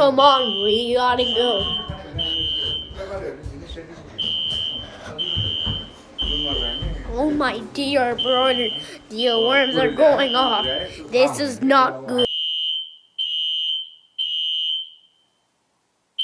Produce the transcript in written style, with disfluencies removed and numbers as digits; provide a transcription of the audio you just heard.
Come on, we gotta go. Oh my dear brother, the alarms are going off. This is not good.